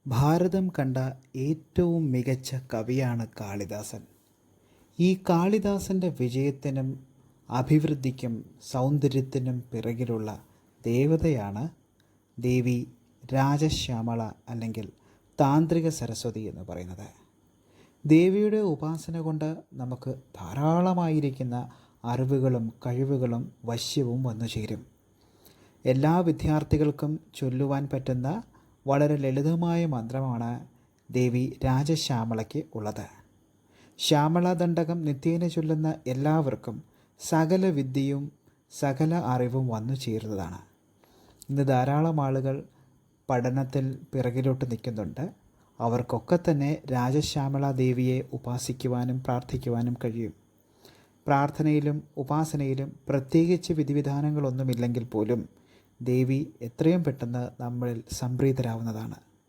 ഭാരതം കണ്ട ഏറ്റവും മികച്ച കവിയാണ് കാളിദാസൻ. ഈ കാളിദാസൻ്റെ വിജയത്തിനും അഭിവൃദ്ധിക്കും സൗന്ദര്യത്തിനും പിറകിലുള്ള ദേവതയാണ് ദേവി രാജശ്യാമള അല്ലെങ്കിൽ താന്ത്രിക സരസ്വതി എന്ന് പറയുന്നത്. ദേവിയുടെ ഉപാസന കൊണ്ട് നമുക്ക് ധാരാളമായിരിക്കുന്ന അറിവുകളും കഴിവുകളും വശ്യവും വന്നു ചേരും. എല്ലാ വിദ്യാർത്ഥികൾക്കും ചൊല്ലുവാൻ പറ്റുന്ന വളരെ ലളിതമായ മന്ത്രമാണ് ദേവി രാജശ്യാമളയ്ക്ക് ഉള്ളത്. ശ്യാമളദണ്ഡകം നിത്യേന ചൊല്ലുന്ന എല്ലാവർക്കും സകല വിദ്യയും സകല അറിവും വന്നു ചേരുന്നതാണ്. ഇന്ന് ധാരാളം ആളുകൾ പഠനത്തിൽ പിറകിലോട്ട് നിൽക്കുന്നുണ്ട്. അവർക്കൊക്കെ തന്നെ രാജശ്യാമള ദേവിയെ ഉപാസിക്കുവാനും പ്രാർത്ഥിക്കുവാനും കഴിയും. പ്രാർത്ഥനയിലും ഉപാസനയിലും പ്രത്യേകിച്ച് വിധിവിധാനങ്ങളൊന്നുമില്ലെങ്കിൽ പോലും ദേവി എത്രയും പെട്ടെന്ന് നമ്മളിൽ സംപ്രീതരാവുന്നതാണ്.